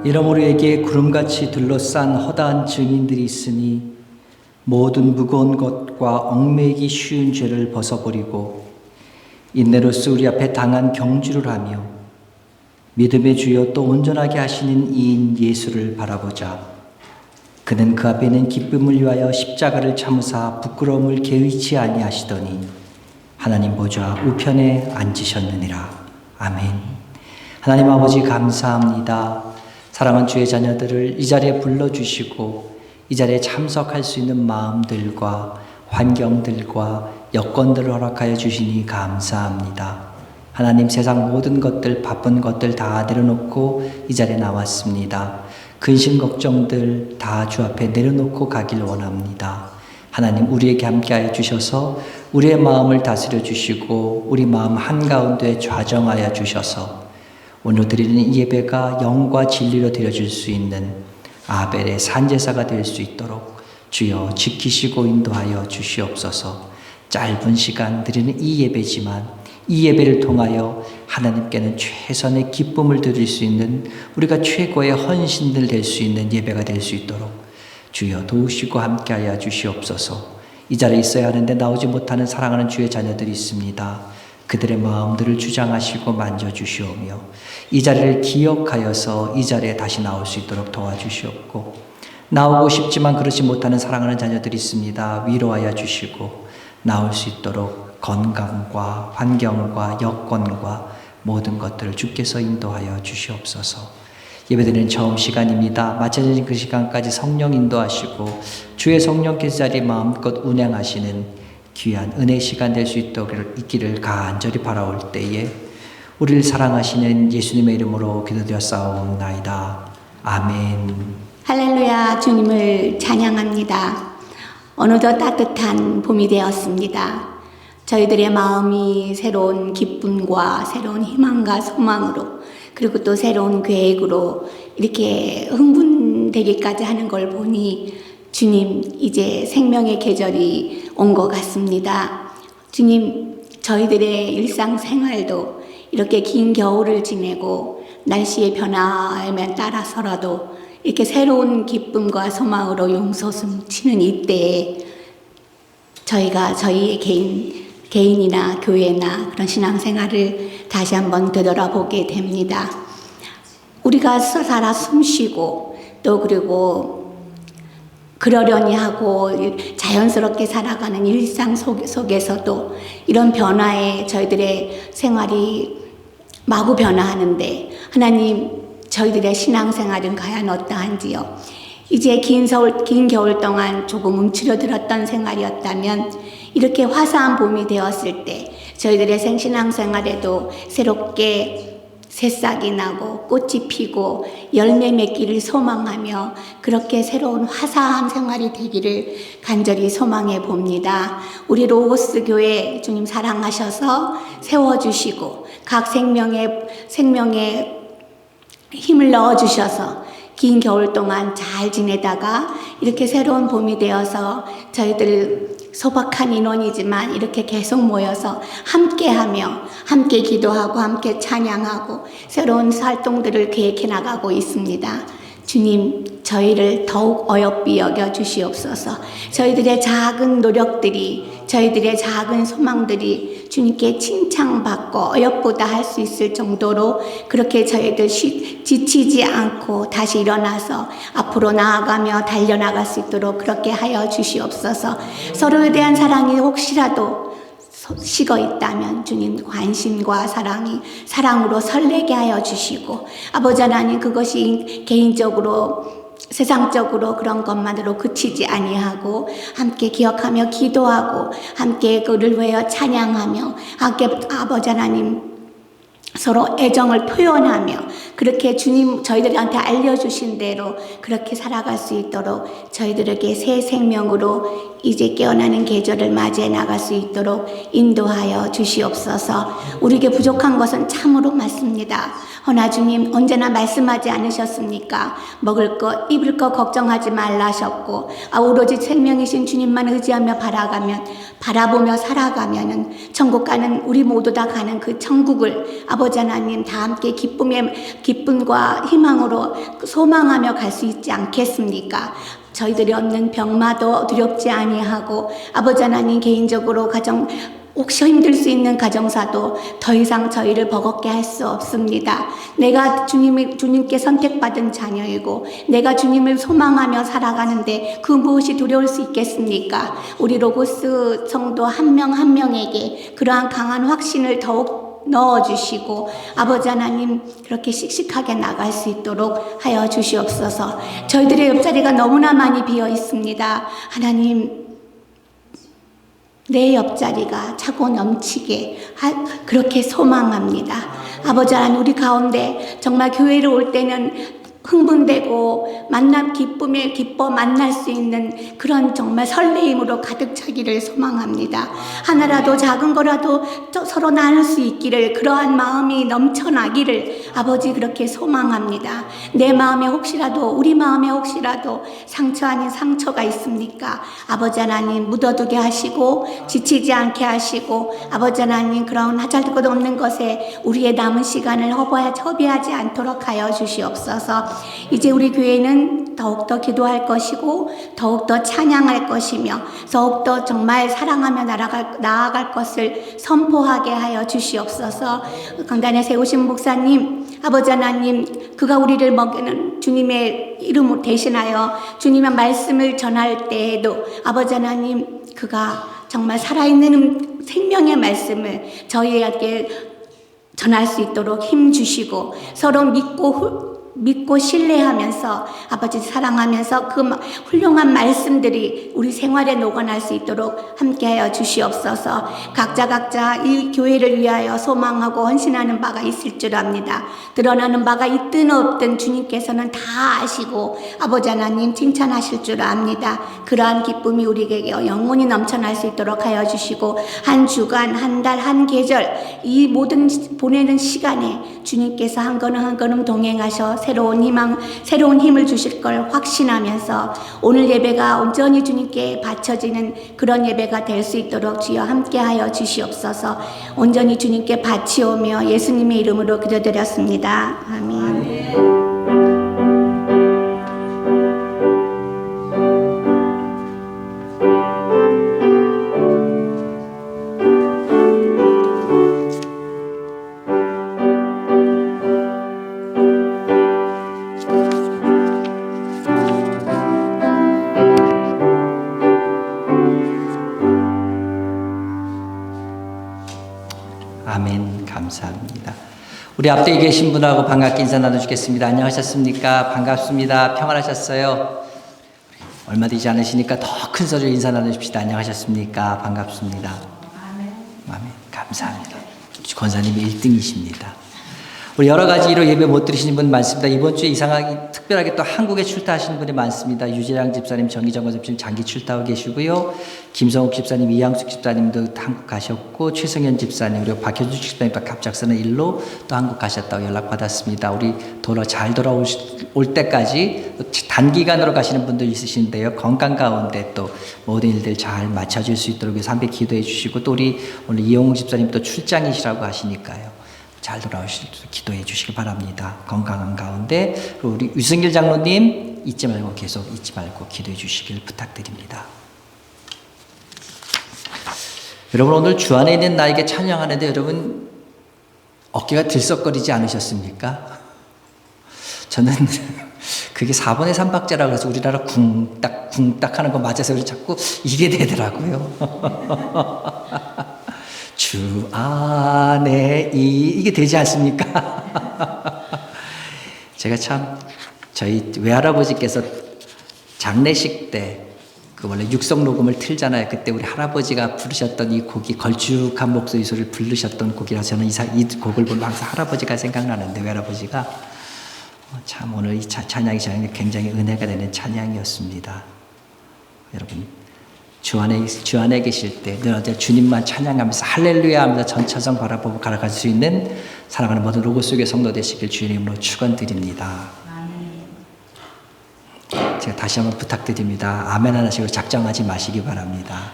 이러므로 우리에게 구름같이 둘러싼 허다한 증인들이 있으니 모든 무거운 것과 얽매이기 쉬운 죄를 벗어버리고 인내로써 우리 앞에 당한 경주를 하며 믿음의 주여 또 온전하게 하시는 이인 예수를 바라보자. 그는 그 앞에 있는 기쁨을 위하여 십자가를 참으사 부끄러움을 개의치 아니하시더니 하나님 보좌 우편에 앉으셨느니라. 아멘. 하나님 아버지 감사합니다. 사랑하는 주의 자녀들을 이 자리에 불러주시고 이 자리에 참석할 수 있는 마음들과 환경들과 여건들을 허락하여 주시니 감사합니다. 하나님, 세상 모든 것들, 바쁜 것들 다 내려놓고 이 자리에 나왔습니다. 근심 걱정들 다 주 앞에 내려놓고 가길 원합니다. 하나님, 우리에게 함께하여 주셔서 우리의 마음을 다스려 주시고 우리 마음 한가운데 좌정하여 주셔서 오늘 드리는 이 예배가 영과 진리로 드려질 수 있는 아벨의 산제사가 될 수 있도록 주여 지키시고 인도하여 주시옵소서. 짧은 시간 드리는 이 예배지만 이 예배를 통하여 하나님께는 최선의 기쁨을 드릴 수 있는 우리가 최고의 헌신들 될 수 있는 예배가 될 수 있도록 주여 도우시고 함께하여 주시옵소서. 이 자리에 있어야 하는데 나오지 못하는 사랑하는 주의 자녀들이 있습니다. 그들의 마음들을 주장하시고 만져주시오며 이 자리를 기억하여서 이 자리에 다시 나올 수 있도록 도와주시옵고, 나오고 싶지만 그렇지 못하는 사랑하는 자녀들이 있습니다. 위로하여 주시고 나올 수 있도록 건강과 환경과 여건과 모든 것들을 주께서 인도하여 주시옵소서. 예배드리는 처음 시간입니다. 마쳐진 그 시간까지 성령 인도하시고 주의 성령께서 자리에 마음껏 운행하시는 귀한 은혜 시간 될 수 있기를 간절히 바라올 때에 우리를 사랑하시는 예수님의 이름으로 기도드렸사옵나이다. 아멘. 할렐루야. 주님을 찬양합니다. 어느덧 따뜻한 봄이 되었습니다. 저희들의 마음이 새로운 기쁨과 새로운 희망과 소망으로, 그리고 또 새로운 계획으로 이렇게 흥분되기까지 하는 걸 보니 주님, 이제 생명의 계절이 온 것 같습니다. 주님, 저희들의 일상생활도 이렇게 긴 겨울을 지내고 날씨의 변화에 따라서라도 이렇게 새로운 기쁨과 소망으로 용솟음치는 이때에 저희가 저희의 개인이나 교회나 그런 신앙생활을 다시 한번 되돌아보게 됩니다. 우리가 살아 숨쉬고 또 그리고 그러려니 하고 자연스럽게 살아가는 일상 속에서도 이런 변화에 저희들의 생활이 마구 변화하는데 하나님, 저희들의 신앙생활은 과연 어떠한지요? 이제 긴 겨울 동안 조금 움츠러들었던 생활이었다면 이렇게 화사한 봄이 되었을 때 저희들의 신앙생활에도 새롭게 새싹이 나고 꽃이 피고 열매 맺기를 소망하며 그렇게 새로운 화사한 생활이 되기를 간절히 소망해 봅니다. 우리 로고스 교회 주님 사랑하셔서 세워주시고 각 생명에 힘을 넣어주셔서 긴 겨울 동안 잘 지내다가 이렇게 새로운 봄이 되어서 저희들 소박한 인원이지만 이렇게 계속 모여서 함께하며 함께 기도하고 함께 찬양하고 새로운 활동들을 계획해 나가고 있습니다. 주님, 저희를 더욱 어여삐 여겨 주시옵소서. 저희들의 작은 노력들이, 저희들의 작은 소망들이 주님께 칭찬받고 어여보다 할 수 있을 정도로 그렇게 저희들 지치지 않고 다시 일어나서 앞으로 나아가며 달려나갈 수 있도록 그렇게 하여 주시옵소서. 서로에 대한 사랑이 혹시라도 식어 있다면 주님 관심과 사랑으로 설레게 하여 주시고, 아버지 하나님, 그것이 개인적으로 세상적으로 그런 것만으로 그치지 아니하고 함께 기억하며 기도하고 함께 그를 위하여 찬양하며 함께 아버지 하나님 서로 애정을 표현하며 그렇게 주님 저희들한테 알려주신 대로 그렇게 살아갈 수 있도록 저희들에게 새 생명으로 이제 깨어나는 계절을 맞이해 나갈 수 있도록 인도하여 주시옵소서. 우리에게 부족한 것은 참으로 맞습니다. 허나 주님 언제나 말씀하지 않으셨습니까? 먹을 것, 입을 것 걱정하지 말라 하셨고, 오로지 생명이신 주님만 의지하며 바라보며 살아가면은 천국 가는, 우리 모두 다 가는 그 천국을 아버지 하나님 다 함께 기쁨의 기쁨과 희망으로 소망하며 갈 수 있지 않겠습니까? 저희들이 얻는 병마도 두렵지 아니하고 아버지 하나님 개인적으로 혹시 힘들 수 있는 가정사도 더 이상 저희를 버겁게 할 수 없습니다. 내가 주님께 선택받은 자녀이고 내가 주님을 소망하며 살아가는데 그 무엇이 두려울 수 있겠습니까? 우리 로고스 성도 한 명 한 명에게 그러한 강한 확신을 더욱 넣어주시고 아버지 하나님 그렇게 씩씩하게 나갈 수 있도록 하여 주시옵소서. 저희들의 옆자리가 너무나 많이 비어 있습니다. 하나님 내 옆자리가 차고 넘치게 그렇게 소망합니다. 아버지 하나님 우리 가운데 정말 교회를 올 때는 흥분되고 기뻐 만날 수 있는 그런 정말 설레임으로 가득 차기를 소망합니다. 하나라도 작은 거라도 서로 나눌 수 있기를 그러한 마음이 넘쳐나기를 아버지 그렇게 소망합니다. 내 마음에 혹시라도 우리 마음에 혹시라도 상처 아닌 상처가 있습니까? 아버지 하나님 묻어두게 하시고 지치지 않게 하시고 아버지 하나님 그런 하잘 것 없는 것에 우리의 남은 시간을 허비하지 않도록 하여 주시옵소서. 이제 우리 교회는 더욱더 기도할 것이고 더욱더 찬양할 것이며 더욱더 정말 사랑하며 나아갈 것을 선포하게 하여 주시옵소서. 강단에 세우신 목사님 아버지 하나님 그가 우리를 먹이는 주님의 이름을 대신하여 주님의 말씀을 전할 때에도 아버지 하나님 그가 정말 살아있는 생명의 말씀을 저희에게 전할 수 있도록 힘 주시고 서로 믿고 신뢰하면서 아버지 사랑하면서 그 훌륭한 말씀들이 우리 생활에 녹아날 수 있도록 함께하여 주시옵소서. 각자 이 교회를 위하여 소망하고 헌신하는 바가 있을 줄 압니다. 드러나는 바가 있든 없든 주님께서는 다 아시고 아버지 하나님 칭찬하실 줄 압니다. 그러한 기쁨이 우리에게 영원히 넘쳐날 수 있도록 하여 주시고 한 주간 한 달 한 계절 이 모든 보내는 시간에 주님께서 한 걸음 동행하셔 새로운 희망, 새로운 힘을 주실 걸 확신하면서 오늘 예배가 온전히 주님께 바쳐지는 그런 예배가 될 수 있도록 주여 함께하여 주시옵소서. 온전히 주님께 바치오며 예수님의 이름으로 기도드렸습니다. 아멘. 아멘. 감사합니다. 우리 앞뒤에 계신 분하고 반갑게 인사 나눠주겠습니다. 안녕하셨습니까? 반갑습니다. 평안하셨어요? 얼마 되지 않으시니까 더 큰 소리로 인사 나누십시다. 안녕하셨습니까? 반갑습니다. 아멘. 감사합니다. 권사님이 1등이십니다. 우리 여러 가지로 예배 못 드리시는 분 많습니다. 이번 주에 이상하게 특별하게 또 한국에 출타하시는 분이 많습니다. 유재양 집사님, 정기정 집사님 장기 출타하고 계시고요. 김성욱 집사님, 이양숙 집사님도 한국 가셨고 최성현 집사님 그리고 박현주 집사님도 갑작스러운 일로 또 한국 가셨다고 연락받았습니다. 우리 잘 돌아올 때까지 단기간으로 가시는 분도 있으신데요. 건강 가운데 또 모든 일들 잘 맞춰질 수 있도록 함께 기도해 주시고 또 우리 오늘 이용욱 집사님 또 출장이시라고 하시니까요. 잘 돌아오실 수 기도해 주시기 바랍니다. 건강한 가운데 우리 유승길 장로님 계속 잊지 말고 기도해 주시길 부탁드립니다. 여러분 오늘 주 안에 있는 나에게 찬양하는데 여러분 어깨가 들썩거리지 않으셨습니까? 저는 그게 4분의 3박자라고 해서 우리나라 쿵딱 하는 거 맞아서 자꾸 이게 되더라고요. 주 안에 이게 되지 않습니까? 제가 참 저희 외할아버지께서 장례식 때 그 원래 육성 녹음을 틀잖아요. 그때 우리 할아버지가 부르셨던 이 곡이 걸쭉한 목소리 소리를 부르셨던 곡이라서 저는 이 곡을 보면 항상 할아버지가 생각나는데 외할아버지가 참 오늘 이 찬양이 굉장히 은혜가 되는 찬양이었습니다. 여러분 주 안에 계실 때 늘 언제 주님만 찬양하면서 할렐루야 하면서 전차성 바라보고 걸어갈 수 있는 사랑하는 모든 로고스교회 성도 되시길 주의 이름으로 축원드립니다. 제가 다시 한번 부탁드립니다. 아멘 하나씩으로 작정하지 마시기 바랍니다.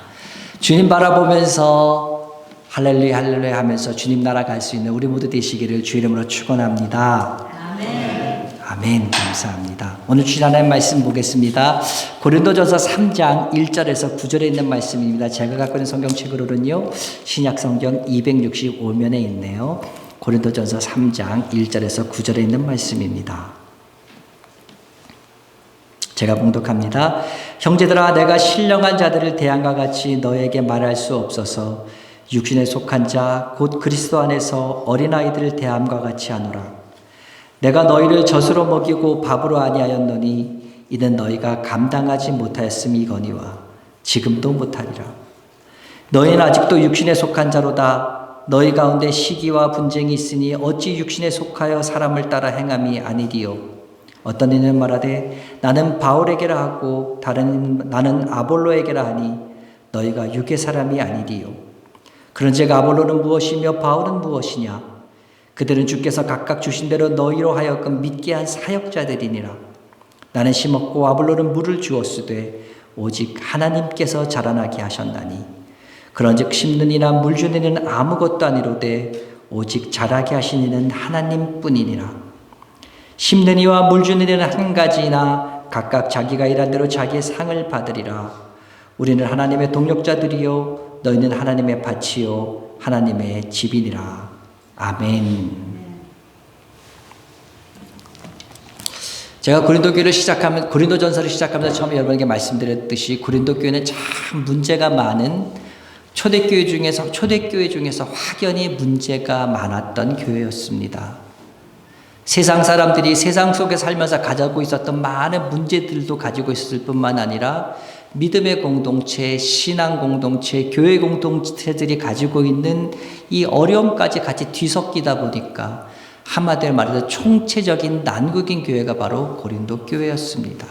주님 바라보면서 할렐루야 할렐루야 하면서 주님 나라 갈 수 있는 우리 모두 되시기를 주의 이름으로 축원합니다. 아멘. 감사합니다. 오늘 주신 하나님 말씀 보겠습니다. 고린도전서 3장 1절에서 9절에 있는 말씀입니다. 제가 갖고 있는 성경책으로는요, 신약성경 265면에 있네요. 고린도전서 3장 1절에서 9절에 있는 말씀입니다. 제가 봉독합니다. 형제들아, 내가 신령한 자들을 대함과 같이 너에게 말할 수 없어서 육신에 속한 자 곧 그리스도 안에서 어린아이들을 대함과 같이 하노라. 내가 너희를 젖으로 먹이고 밥으로 아니하였노니 이는 너희가 감당하지 못하였음이거니와 지금도 못하리라. 너희는 아직도 육신에 속한 자로다. 너희 가운데 시기와 분쟁이 있으니 어찌 육신에 속하여 사람을 따라 행함이 아니리요. 어떤 이는 말하되 나는 바울에게라 하고 다른 나는 아볼로에게라 하니 너희가 육의 사람이 아니리요. 그런즉 아볼로는 무엇이며 바울은 무엇이냐? 그들은 주께서 각각 주신 대로 너희로 하여금 믿게 한 사역자들이니라. 나는 심었고 아볼로는 물을 주었으되 오직 하나님께서 자라나게 하셨나니 그런즉 심는 이나 물 주는 이는 아무것도 아니로되 오직 자라게 하신 이는 하나님뿐이니라. 심는 이와 물 주는 이는 한 가지이나 각각 자기가 일한 대로 자기의 상을 받으리라. 우리는 하나님의 동력자들이요 너희는 하나님의 밭이요 하나님의 집이니라. 아멘. 제가 고린도전서를 시작하면서 처음에 여러분에게 말씀드렸듯이 고린도 교회는 참 문제가 많은 초대교회 중에서 확연히 문제가 많았던 교회였습니다. 세상 사람들이 세상 속에 살면서 가지고 있었던 많은 문제들도 가지고 있었을 뿐만 아니라 믿음의 공동체, 신앙 공동체, 교회 공동체들이 가지고 있는 이 어려움까지 같이 뒤섞이다 보니까 한마디로 말해서 총체적인 난국인 교회가 바로 고린도 교회였습니다.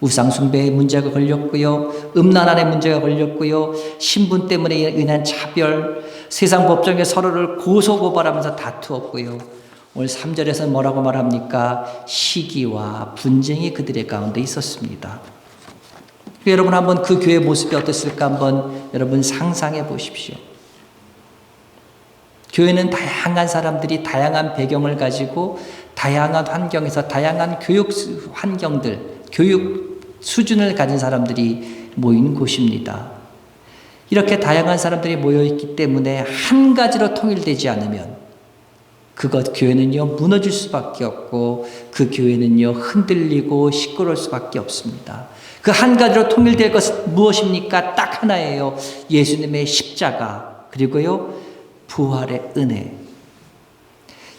우상 숭배의 문제가 걸렸고요. 음란한의 문제가 걸렸고요. 신분 때문에 인한 차별, 세상 법정에 서로를 고소고발하면서 다투었고요. 오늘 3절에서 뭐라고 말합니까? 시기와 분쟁이 그들의 가운데 있었습니다. 여러분 한번 그 교회의 모습이 어땠을까 한번 여러분 상상해 보십시오. 교회는 다양한 사람들이 다양한 배경을 가지고 다양한 환경에서 다양한 교육 환경들, 교육 수준을 가진 사람들이 모인 곳입니다. 이렇게 다양한 사람들이 모여있기 때문에 한 가지로 통일되지 않으면 교회는요 무너질 수밖에 없고 그 교회는요 흔들리고 시끄러울 수밖에 없습니다. 그 한 가지로 통일될 것은 무엇입니까? 딱 하나예요. 예수님의 십자가 그리고요 부활의 은혜.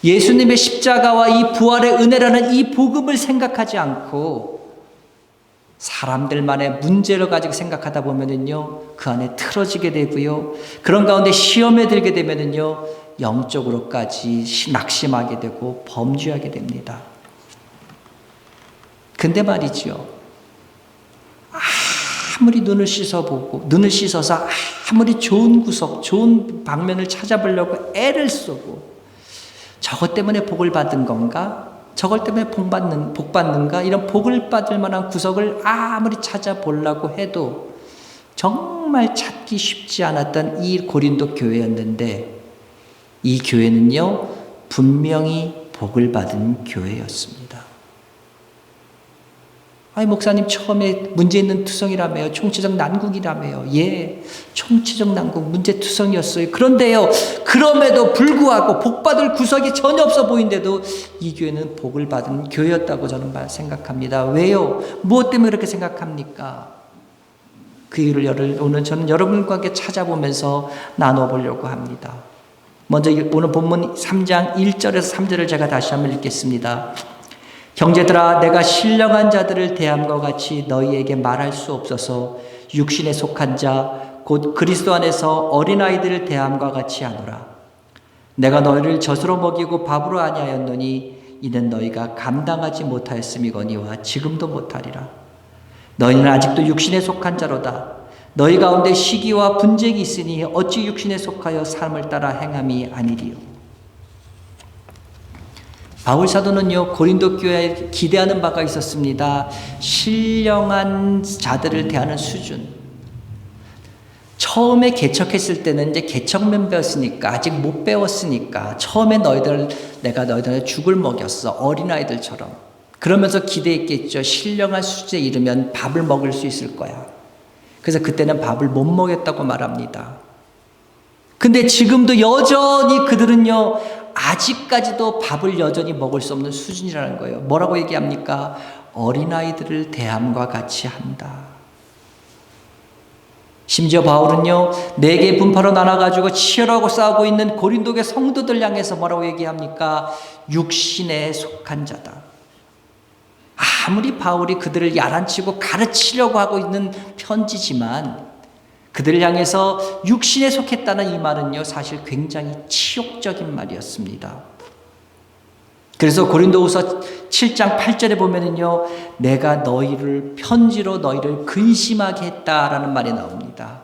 예수님의 십자가와 이 부활의 은혜라는 이 복음을 생각하지 않고 사람들만의 문제를 가지고 생각하다 보면은요 그 안에 틀어지게 되고요. 그런 가운데 시험에 들게 되면은요 영적으로까지 낙심하게 되고 범죄하게 됩니다. 근데 말이죠. 아무리 눈을 씻어서 아무리 좋은 구석, 좋은 방면을 찾아보려고 애를 쓰고 저것 때문에 복을 받은 건가? 저것 때문에 복 받는가? 이런 복을 받을 만한 구석을 아무리 찾아보려고 해도 정말 찾기 쉽지 않았던 이 고린도 교회였는데 이 교회는요 분명히 복을 받은 교회였습니다. 아니 목사님 처음에 문제 있는 투성이라며요. 총체적 난국이라며요. 예, 총체적 난국 문제투성이었어요. 그런데요 그럼에도 불구하고 복받을 구석이 전혀 없어 보이는데도 이 교회는 복을 받은 교회였다고 저는 생각합니다. 왜요? 무엇 때문에 그렇게 생각합니까? 그 이유를 오늘 저는 여러분과 함께 찾아보면서 나눠보려고 합니다. 먼저 오늘 본문 3장 1절에서 3절을 제가 다시 한번 읽겠습니다. 형제들아, 내가 신령한 자들을 대함과 같이 너희에게 말할 수 없어서 육신에 속한 자 곧 그리스도 안에서 어린아이들을 대함과 같이 하노라. 내가 너희를 젖으로 먹이고 밥으로 아니하였노니 이는 너희가 감당하지 못하였음이거니와 지금도 못하리라. 너희는 아직도 육신에 속한 자로다. 너희 가운데 시기와 분쟁이 있으니 어찌 육신에 속하여 삶을 따라 행함이 아니리요. 바울 사도는요 고린도 교회에 기대하는 바가 있었습니다. 신령한 자들을 대하는 수준. 처음에 개척했을 때는 이제 개척 멤버였으니까 아직 못 배웠으니까 처음에 내가 너희들 죽을 먹였어. 어린아이들처럼. 그러면서 기대했겠죠. 신령한 수준에 이르면 밥을 먹을 수 있을 거야. 그래서 그때는 밥을 못 먹였다고 말합니다. 근데 지금도 여전히 그들은요, 아직까지도 밥을 여전히 먹을 수 없는 수준이라는 거예요. 뭐라고 얘기합니까? 어린아이들을 대함과 같이 한다. 심지어 바울은요, 4개 분파로 나눠가지고 치열하고 싸우고 있는 고린도교 성도들 향해서 뭐라고 얘기합니까? 육신에 속한 자다. 아무리 바울이 그들을 야단치고 가르치려고 하고 있는 편지지만 그들을 향해서 육신에 속했다는 이 말은요, 사실 굉장히 치욕적인 말이었습니다. 그래서 고린도후서 7장 8절에 보면은요, 내가 너희를 편지로 너희를 근심하게 했다라는 말이 나옵니다.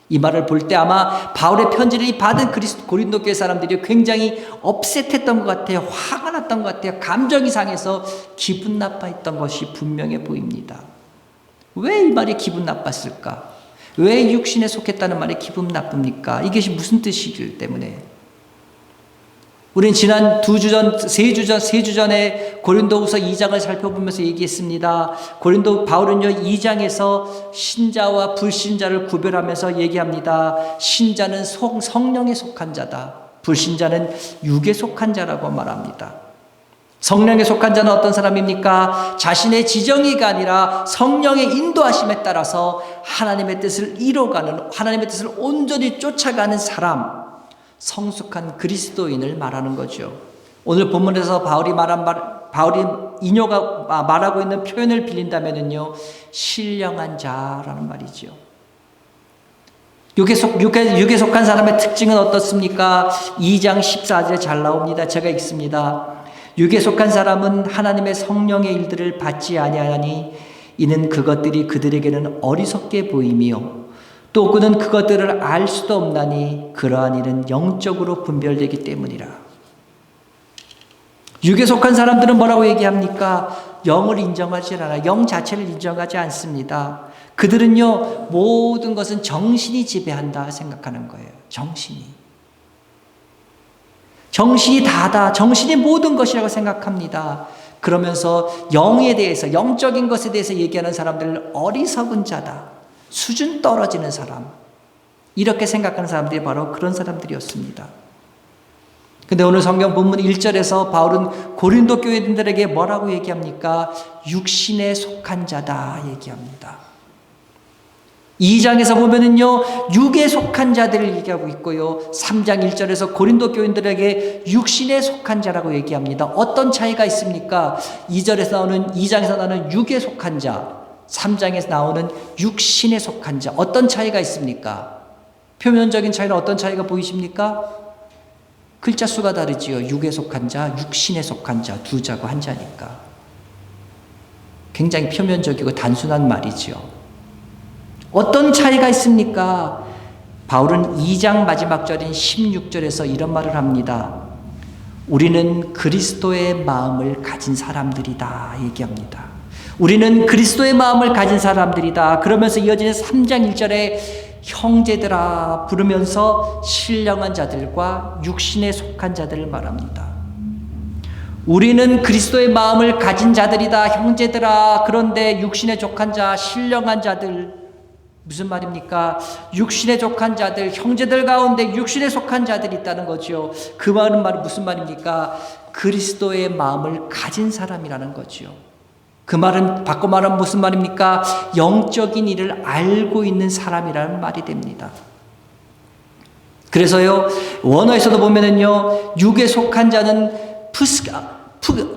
이 말을 볼 때 아마 바울의 편지를 받은 고린도 교회 사람들이 굉장히 업셋했던 것 같아요. 화가 났던 것 같아요. 감정이 상해서 기분 나빠했던 것이 분명해 보입니다. 왜 이 말이 기분 나빴을까? 왜 육신에 속했다는 말이 기분 나쁩니까? 이것이 무슨 뜻이기 때문에? 우리는 지난 3주 전에 고린도후서 2장을 살펴보면서 얘기했습니다. 바울은요, 2장에서 신자와 불신자를 구별하면서 얘기합니다. 신자는 성령에 속한 자다. 불신자는 육에 속한 자라고 말합니다. 성령에 속한 자는 어떤 사람입니까? 자신의 지정의가 아니라 성령의 인도하심에 따라서 하나님의 뜻을 이뤄가는, 하나님의 뜻을 온전히 쫓아가는 사람, 성숙한 그리스도인을 말하는 거죠. 오늘 본문에서 바울이 말하고 있는 표현을 빌린다면은요, 신령한 자라는 말이죠. 육에 속한 사람의 특징은 어떻습니까? 2장 14절에 잘 나옵니다. 제가 읽습니다. 육에 속한 사람은 하나님의 성령의 일들을 받지 아니하니 이는 그것들이 그들에게는 어리석게 보이며 또 그는 그것들을 알 수도 없나니 그러한 일은 영적으로 분별되기 때문이라. 육에 속한 사람들은 뭐라고 얘기합니까? 영을 인정하지 않아요. 영 자체를 인정하지 않습니다. 그들은요, 모든 것은 정신이 지배한다 생각하는 거예요. 정신이 다다. 정신이 모든 것이라고 생각합니다. 그러면서 영에 대해서, 영적인 것에 대해서 얘기하는 사람들을 어리석은 자다. 수준 떨어지는 사람, 이렇게 생각하는 사람들이 바로 그런 사람들이었습니다. 근데 오늘 성경 본문 1절에서 바울은 고린도 교회인들에게 뭐라고 얘기합니까? 육신에 속한 자다 얘기합니다. 2장에서 보면은요, 육에 속한 자들을 얘기하고 있고요, 3장 1절에서 고린도 교인들에게 육신에 속한 자라고 얘기합니다. 어떤 차이가 있습니까? 2장에서 나오는 육에 속한 자, 3장에서 나오는 육신에 속한 자, 어떤 차이가 있습니까? 표면적인 차이는 어떤 차이가 보이십니까? 글자 수가 다르지요. 육에 속한 자, 육신에 속한 자, 두 자고 한 자니까. 굉장히 표면적이고 단순한 말이지요. 어떤 차이가 있습니까? 바울은 2장 마지막 절인 16절에서 이런 말을 합니다. 우리는 그리스도의 마음을 가진 사람들이다 얘기합니다. 우리는 그리스도의 마음을 가진 사람들이다. 그러면서 이어지는 3장 1절에 형제들아 부르면서 신령한 자들과 육신에 속한 자들을 말합니다. 우리는 그리스도의 마음을 가진 자들이다. 형제들아. 그런데 육신에 속한 자, 신령한 자들, 무슨 말입니까? 육신에 속한 자들, 형제들 가운데 육신에 속한 자들이 있다는 거죠. 그 말은 무슨 말입니까? 그리스도의 마음을 가진 사람이라는 거죠. 그 말은 바꿔 말하면 무슨 말입니까? 영적인 일을 알고 있는 사람이라는 말이 됩니다. 그래서요, 원어에서도 보면은요, 육에 속한 자는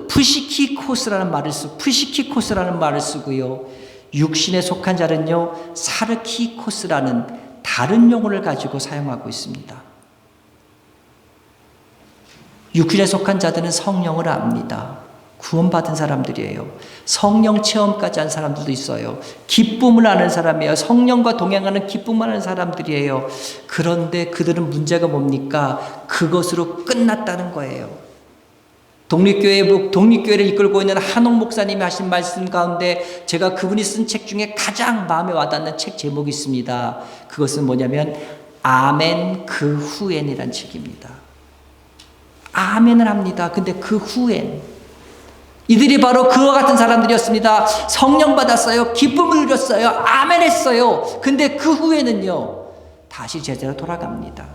푸시키코스라는 말을 쓰고요, 육신에 속한 자는요, 사르키코스라는 다른 용어를 가지고 사용하고 있습니다. 육신에 속한 자들은 성령을 압니다. 구원받은 사람들이에요. 성령 체험까지 한 사람들도 있어요. 기쁨을 아는 사람이에요. 성령과 동행하는 기쁨을 아는 사람들이에요. 그런데 그들은 문제가 뭡니까? 그것으로 끝났다는 거예요. 독립교회를 이끌고 있는 한옥 목사님이 하신 말씀 가운데 제가 그분이 쓴 책 중에 가장 마음에 와닿는 책 제목이 있습니다. 그것은 뭐냐면 아멘 그 후엔이란 책입니다. 아멘을 합니다. 근데 그 후엔 이들이 바로 그와 같은 사람들이었습니다. 성령 받았어요. 기쁨을 누렸어요. 아멘 했어요. 근데 그 후에는요 다시 제자로 돌아갑니다.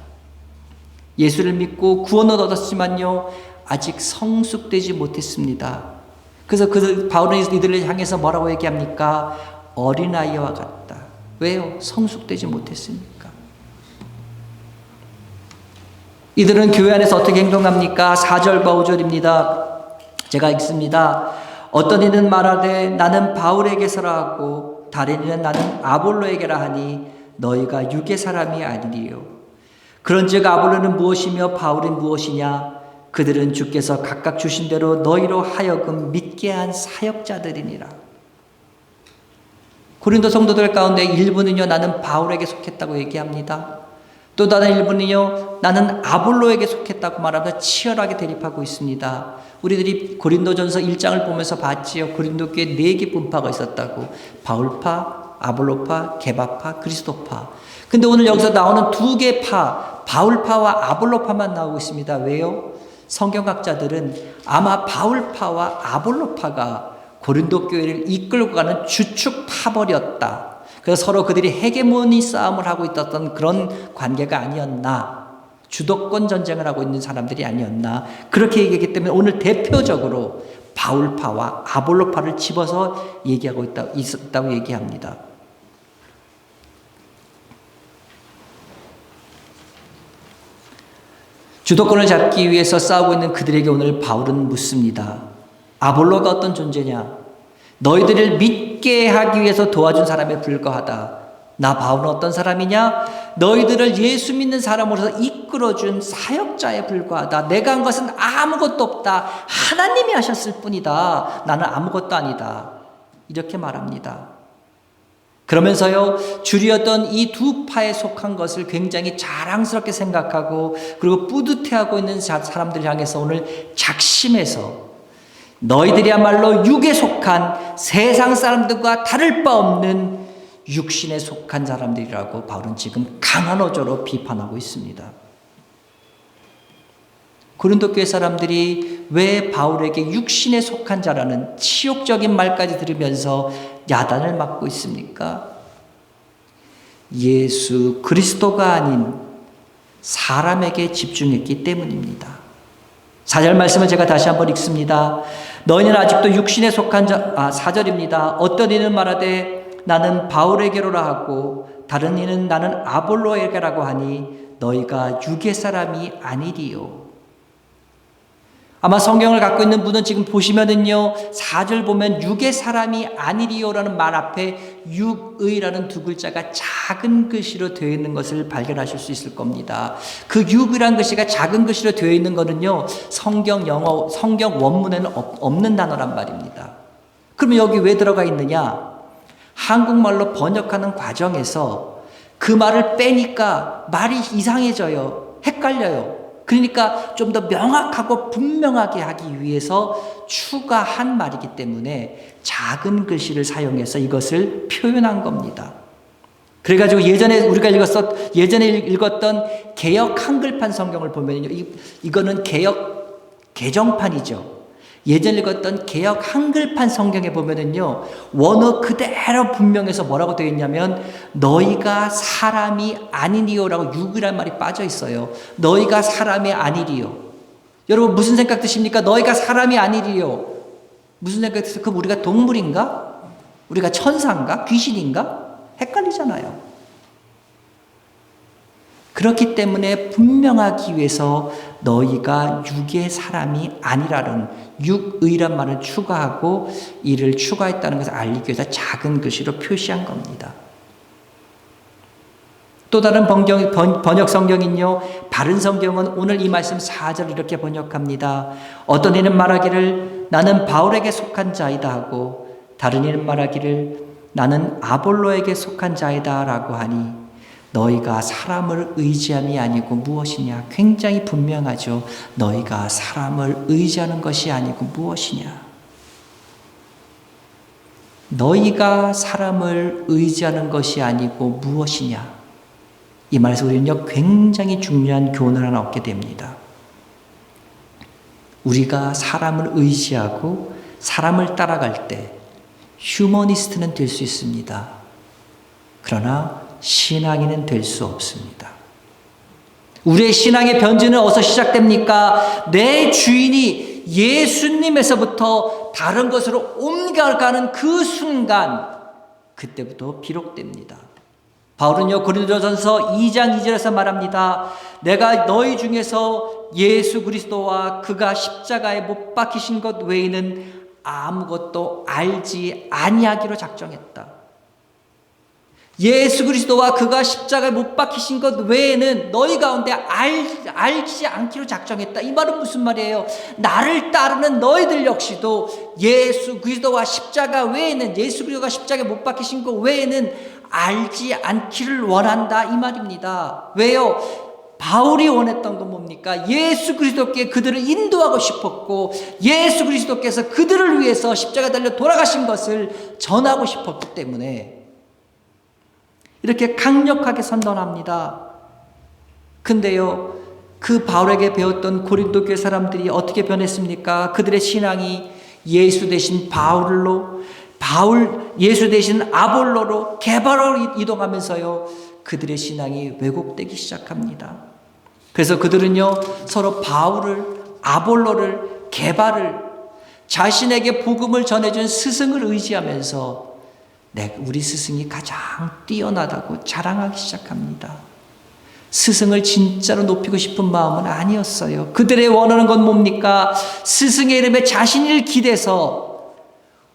예수를 믿고 구원을 얻었지만요 아직 성숙되지 못했습니다. 그래서 바울은 이들을 향해서 뭐라고 얘기합니까? 어린아이와 같다. 왜요? 성숙되지 못했으니까. 이들은 교회 안에서 어떻게 행동합니까? 4절과 5절입니다. 제가 읽습니다. 어떤 이는 말하되 나는 바울에게서라 하고 다른 이는 나는 아볼로에게라 하니 너희가 육의 사람이 아니리요. 그런즉 아볼로는 무엇이며 바울은 무엇이냐? 그들은 주께서 각각 주신 대로 너희로 하여금 믿게 한 사역자들이니라. 고린도 성도들 가운데 일부는요 나는 바울에게 속했다고 얘기합니다. 또 다른 일부는요 나는 아볼로에게 속했다고 말하면서 치열하게 대립하고 있습니다. 우리들이 고린도전서 1장을 보면서 봤지요. 고린도 교회에 4개 분파가 있었다고. 바울파, 아볼로파, 게바파, 그리스도파. 근데 오늘 여기서 나오는 2개 파, 바울파와 아볼로파만 나오고 있습니다. 왜요? 성경학자들은 아마 바울파와 아볼로파가 고린도 교회를 이끌고 가는 주축 파벌이었다. 그래서 서로 그들이 헤게모니 싸움을 하고 있었던 그런 관계가 아니었나. 주도권 전쟁을 하고 있는 사람들이 아니었나. 그렇게 얘기했기 때문에 오늘 대표적으로 바울파와 아볼로파를 집어서 얘기하고 있었다고 얘기합니다. 주도권을 잡기 위해서 싸우고 있는 그들에게 오늘 바울은 묻습니다. 아볼로가 어떤 존재냐? 너희들을 믿게 하기 위해서 도와준 사람에 불과하다. 나 바울은 어떤 사람이냐? 너희들을 예수 믿는 사람으로서 이끌어준 사역자에 불과하다. 내가 한 것은 아무것도 없다. 하나님이 하셨을 뿐이다. 나는 아무것도 아니다. 이렇게 말합니다. 그러면서요 줄이었던 이 2파에 속한 것을 굉장히 자랑스럽게 생각하고 그리고 뿌듯해하고 있는 사람들 향해서 오늘 작심해서 너희들이야말로 육에 속한 세상 사람들과 다를 바 없는 육신에 속한 사람들이라고 바울은 지금 강한 어조로 비판하고 있습니다. 고린도 교회 사람들이 왜 바울에게 육신에 속한 자라는 치욕적인 말까지 들으면서 야단을 맞고 있습니까? 예수 그리스도가 아닌 사람에게 집중했기 때문입니다. 4절 말씀을 제가 다시 한번 읽습니다. 너희는 아직도 육신에 속한 자, 4절입니다. 어떤 이는 말하되 나는 바울에게로라 하고 다른 이는 나는 아볼로에게라고 하니 너희가 육의 사람이 아니리요. 아마 성경을 갖고 있는 분은 지금 보시면은요 4절 보면 육의 사람이 아니리요라는 말 앞에 육의라는 2글자가 작은 글씨로 되어 있는 것을 발견하실 수 있을 겁니다. 그 육이라는 글씨가 작은 글씨로 되어 있는 것은요 성경 원문에는 없는 단어란 말입니다. 그러면 여기 왜 들어가 있느냐? 한국말로 번역하는 과정에서 그 말을 빼니까 말이 이상해져요. 헷갈려요. 그러니까 좀 더 명확하고 분명하게 하기 위해서 추가한 말이기 때문에 작은 글씨를 사용해서 이것을 표현한 겁니다. 그래가지고 예전에 읽었던 개역 한글판 성경을 보면요, 이거는 개역 개정판이죠. 예전에 읽었던 개역 한글판 성경에 보면은요, 원어 그대로 분명해서 뭐라고 되어 있냐면, 너희가 사람이 아니리요라고 육이란 말이 빠져 있어요. 너희가 사람이 아니리요. 여러분 무슨 생각 드십니까? 너희가 사람이 아니리요. 무슨 생각 드세요? 그럼 우리가 동물인가? 우리가 천사인가? 귀신인가? 헷갈리잖아요. 그렇기 때문에 분명하기 위해서 너희가 육의 사람이 아니라는 육의란 말을 추가하고 이를 추가했다는 것을 알리기 위해서 작은 글씨로 표시한 겁니다. 또 다른 번역 성경은요, 바른 성경은 오늘 이 말씀 4절 이렇게 번역합니다. 어떤 이는 말하기를 나는 바울에게 속한 자이다 하고 다른 이는 말하기를 나는 아볼로에게 속한 자이다 라고 하니 너희가 사람을 의지함이 아니고 무엇이냐? 굉장히 분명하죠. 너희가 사람을 의지하는 것이 아니고 무엇이냐? 너희가 사람을 의지하는 것이 아니고 무엇이냐? 이 말에서 우리는요, 굉장히 중요한 교훈을 하나 얻게 됩니다. 우리가 사람을 의지하고 사람을 따라갈 때 휴머니스트는 될 수 있습니다. 그러나 신앙인은 될 수 없습니다. 우리의 신앙의 변진은 어디서 시작됩니까? 내 주인이 예수님에서부터 다른 것으로 옮겨가는 그 순간, 그때부터 비롯됩니다. 바울은요, 고린도전서 2장 2절에서 말합니다. 내가 너희 중에서 예수 그리스도와 그가 십자가에 못 박히신 것 외에는 아무것도 알지 아니하기로 작정했다. 예수 그리스도와 그가 십자가에 못 박히신 것 외에는 너희 가운데 알지 않기로 작정했다. 이 말은 무슨 말이에요? 나를 따르는 너희들 역시도 예수 그리스도와 십자가 외에는, 예수 그리스도가 십자가에 못 박히신 것 외에는 알지 않기를 원한다, 이 말입니다. 왜요? 바울이 원했던 건 뭡니까? 예수 그리스도께 그들을 인도하고 싶었고, 예수 그리스도께서 그들을 위해서 십자가에 달려 돌아가신 것을 전하고 싶었기 때문에 이렇게 강력하게 선언합니다. 근데요, 그 바울에게 배웠던 고린도 교회 사람들이 어떻게 변했습니까? 그들의 신앙이 예수 대신 바울로, 예수 대신 아볼로로, 게바로 이동하면서요, 그들의 신앙이 왜곡되기 시작합니다. 그래서 그들은요, 서로 바울을, 아볼로를, 게바를, 자신에게 복음을 전해준 스승을 의지하면서 우리 스승이 가장 뛰어나다고 자랑하기 시작합니다. 스승을 진짜로 높이고 싶은 마음은 아니었어요. 그들의 원하는 건 뭡니까? 스승의 이름에 자신을 기대서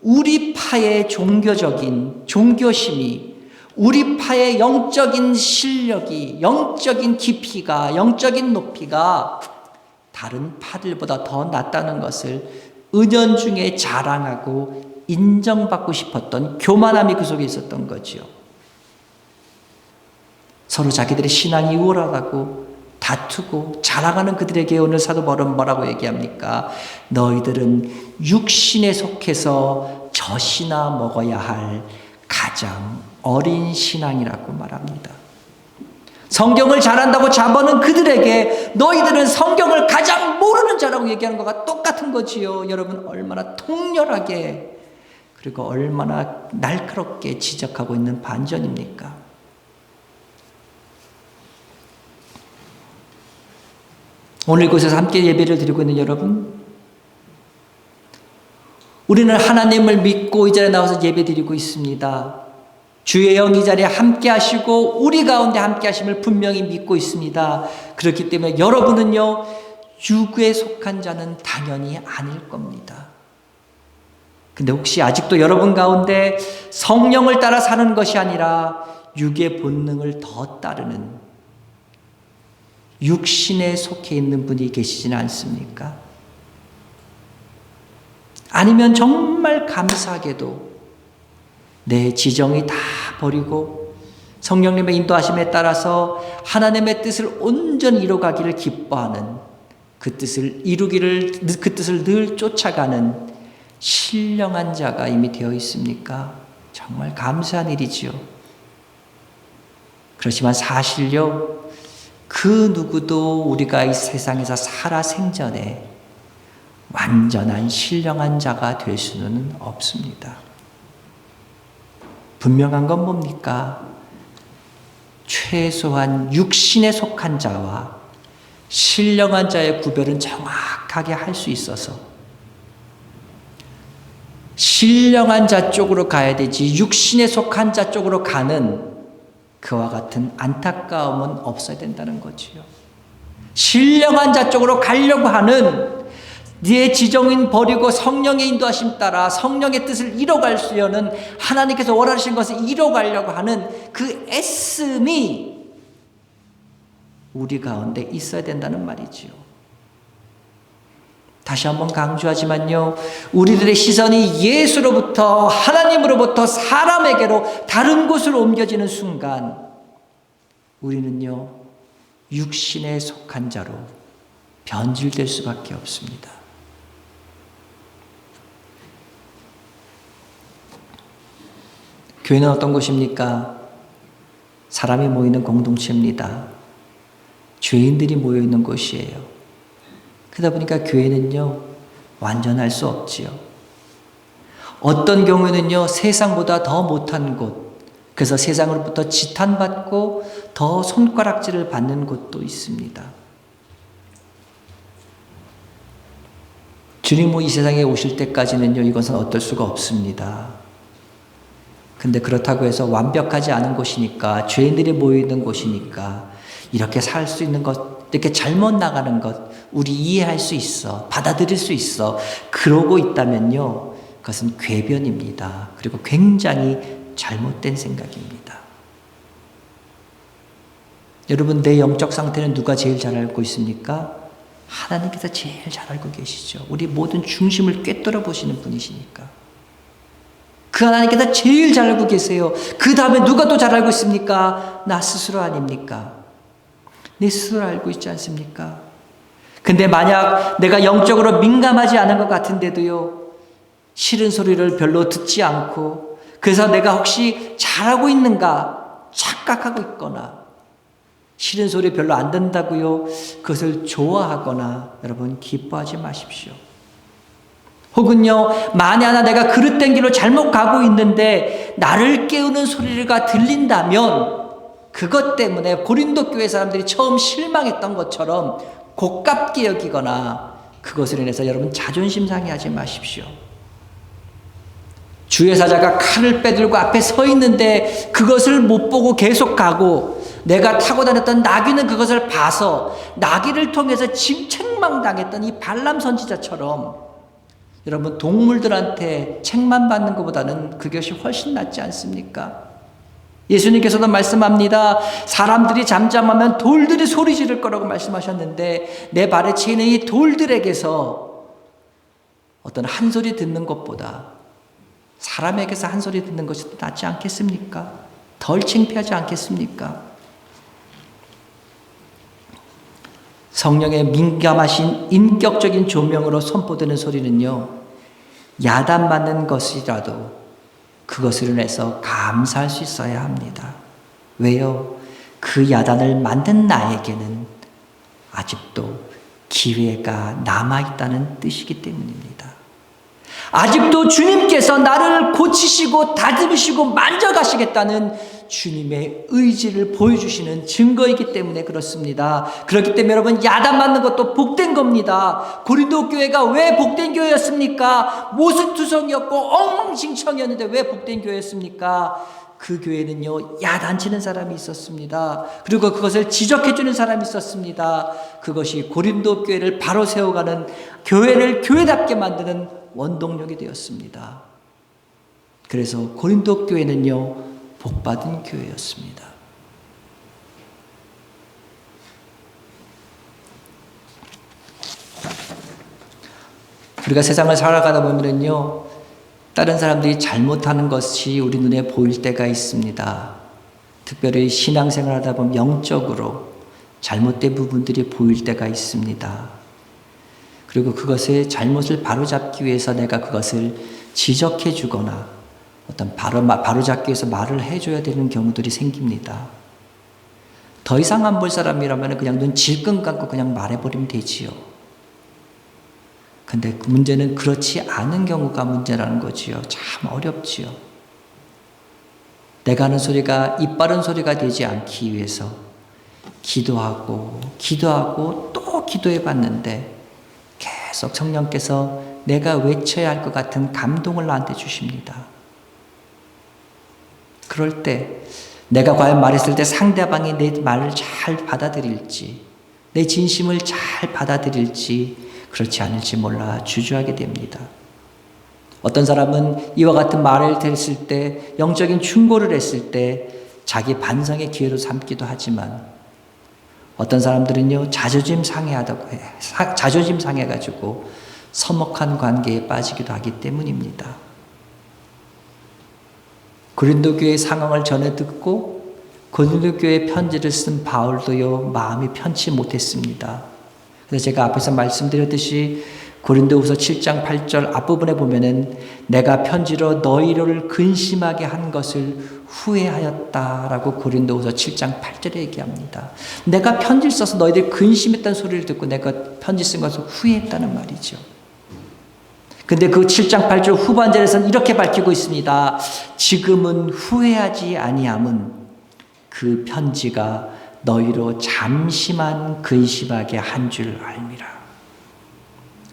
우리 파의 종교적인 종교심이, 우리 파의 영적인 실력이, 영적인 깊이가, 영적인 높이가 다른 파들보다 더 낫다는 것을 은연중에 자랑하고 인정받고 싶었던 교만함이 그 속에 있었던 거죠. 서로 자기들의 신앙이 우월하다고 다투고 자랑하는 그들에게 오늘 사도 바울은 뭐라고 얘기합니까? 너희들은 육신에 속해서 젖이나 먹어야 할 가장 어린 신앙이라고 말합니다. 성경을 잘한다고 자부하는 그들에게 너희들은 성경을 가장 모르는 자라고 얘기하는 것과 똑같은 거지요. 여러분, 얼마나 통렬하게 그리고 얼마나 날카롭게 지적하고 있는 반전입니까? 오늘 이곳에서 함께 예배를 드리고 있는 여러분, 우리는 하나님을 믿고 이 자리에 나와서 예배 드리고 있습니다. 주의 영 이 자리에 함께 하시고 우리 가운데 함께 하심을 분명히 믿고 있습니다. 그렇기 때문에 여러분은요, 육에 속한 자는 당연히 아닐 겁니다. 근데 혹시 아직도 여러분 가운데 성령을 따라 사는 것이 아니라 육의 본능을 더 따르는 육신에 속해 있는 분이 계시지는 않습니까? 아니면 정말 감사하게도 내 지정이 다 버리고 성령님의 인도하심에 따라서 하나님의 뜻을 온전히 이루어가기를 기뻐하는, 그 뜻을 이루기를, 그 뜻을 늘 쫓아가는 신령한 자가 이미 되어 있습니까? 정말 감사한 일이지요. 그렇지만 사실요, 그 누구도 우리가 이 세상에서 살아 생전에 완전한 신령한 자가 될 수는 없습니다. 분명한 건 뭡니까? 최소한 육신에 속한 자와 신령한 자의 구별은 정확하게 할 수 있어서 신령한 자 쪽으로 가야 되지 육신에 속한 자 쪽으로 가는 그와 같은 안타까움은 없어야 된다는 거지요. 신령한 자 쪽으로 가려고 하는, 네 지정인 버리고 성령의 인도하심 따라 성령의 뜻을 이뤄가려는, 하나님께서 원하시는 것을 이뤄가려고 하는 그 애씀이 우리 가운데 있어야 된다는 말이지요. 다시 한번 강조하지만요, 우리들의 시선이 예수로부터, 하나님으로부터 사람에게로 다른 곳으로 옮겨지는 순간 우리는요, 육신에 속한 자로 변질될 수밖에 없습니다. 교회는 어떤 곳입니까? 사람이 모이는 공동체입니다. 죄인들이 모여있는 곳이에요. 그러다 보니까 교회는요, 완전할 수 없지요. 어떤 경우에는요, 세상보다 더 못한 곳, 그래서 세상으로부터 지탄받고 더 손가락질을 받는 곳도 있습니다. 주님 이 세상에 오실 때까지는요, 이것은 어떨 수가 없습니다. 근데 그렇다고 해서 완벽하지 않은 곳이니까, 죄인들이 모여있는 곳이니까 이렇게 살 수 있는 것, 이렇게 잘못 나가는 것 우리 이해할 수 있어, 받아들일 수 있어. 그러고 있다면요, 그것은 궤변입니다. 그리고 굉장히 잘못된 생각입니다. 여러분, 내 영적 상태는 누가 제일 잘 알고 있습니까? 하나님께서 제일 잘 알고 계시죠. 우리 모든 중심을 꿰뚫어 보시는 분이시니까. 그 하나님께서 제일 잘 알고 계세요. 그 다음에 누가 또 잘 알고 있습니까? 나 스스로 아닙니까? 내 스스로 알고 있지 않습니까? 근데 만약 내가 영적으로 민감하지 않은 것 같은데도요, 싫은 소리를 별로 듣지 않고, 그래서 내가 혹시 잘하고 있는가 착각하고 있거나, 싫은 소리 별로 안 듣는다고요, 그것을 좋아하거나, 여러분 기뻐하지 마십시오. 혹은요, 만에 하나 내가 그릇된 길로 잘못 가고 있는데 나를 깨우는 소리가 들린다면, 그것 때문에 고린도 교회 사람들이 처음 실망했던 것처럼 고깝게 여기거나, 그것을 인해서 여러분 자존심 상해하지 마십시오. 주의 사자가 칼을 빼들고 앞에 서 있는데 그것을 못 보고 계속 가고, 내가 타고 다녔던 나귀는 그것을 봐서 나귀를 통해서 책망당했던 이 발람 선지자처럼, 여러분 동물들한테 책만 받는 것보다는 그것이 훨씬 낫지 않습니까? 예수님께서도 말씀합니다. 사람들이 잠잠하면 돌들이 소리 지를 거라고 말씀하셨는데, 내 발에 치이는 이 돌들에게서 어떤 한 소리 듣는 것보다 사람에게서 한 소리 듣는 것이 더 낫지 않겠습니까? 덜 창피하지 않겠습니까? 성령의 민감하신 인격적인 조명으로 선포되는 소리는요, 야단맞는 것이라도 그것을 인해서 감사할 수 있어야 합니다. 왜요? 그 야단을 만든 나에게는 아직도 기회가 남아있다는 뜻이기 때문입니다. 아직도 주님께서 나를 고치시고 다듬으시고 만져가시겠다는 주님의 의지를 보여주시는 증거이기 때문에 그렇습니다. 그렇기 때문에 여러분, 야단 맞는 것도 복된 겁니다. 고린도 교회가 왜 복된 교회였습니까? 모순투성이었고 엉망진창이었는데 왜 복된 교회였습니까? 그 교회는요, 야단치는 사람이 있었습니다. 그리고 그것을 지적해주는 사람이 있었습니다. 그것이 고린도 교회를 바로 세워가는, 교회를 교회답게 만드는 원동력이 되었습니다. 그래서 고린도 교회는요, 복받은 교회였습니다. 우리가 세상을 살아가다 보면요, 다른 사람들이 잘못하는 것이 우리 눈에 보일 때가 있습니다. 특별히 신앙생활 하다 보면 영적으로 잘못된 부분들이 보일 때가 있습니다. 그리고 그것의 잘못을 바로잡기 위해서 내가 그것을 지적해 주거나 어떤 바로잡기 위해서 말을 해줘야 되는 경우들이 생깁니다. 더 이상 안 볼 사람이라면 그냥 눈 질끈 감고 그냥 말해버리면 되지요. 근데 그 문제는 그렇지 않은 경우가 문제라는 거지요. 참 어렵지요. 내가 하는 소리가 입 바른 소리가 되지 않기 위해서 기도하고 또 기도해 봤는데 계속 성령께서 내가 외쳐야 할 것 같은 감동을 나한테 주십니다. 그럴 때 내가 과연 말했을 때 상대방이 내 말을 잘 받아들일지, 내 진심을 잘 받아들일지, 그렇지 않을지 몰라 주저하게 됩니다. 어떤 사람은 이와 같은 말을 들었을 때, 영적인 충고를 했을 때 자기 반성의 기회로 삼기도 하지만, 어떤 사람들은요, 자존심 상해가지고 서먹한 관계에 빠지기도 하기 때문입니다. 고린도 교회의 상황을 전해 듣고 고린도 교회 편지를 쓴 바울도요, 마음이 편치 못했습니다. 그래서 제가 앞에서 말씀드렸듯이 고린도후서 7장 8절 앞부분에 보면은 내가 편지로 너희를 근심하게 한 것을 후회하였다라고 고린도후서 7장 8절에 얘기합니다. 내가 편지를 써서 너희들 근심했다는 소리를 듣고 내가 편지 쓴 것을 후회했다는 말이죠. 근데 그 7장 8절 후반절에서는 이렇게 밝히고 있습니다. 지금은 후회하지 아니함은 그 편지가 너희로 잠시만 근심하게 한 줄 알미라.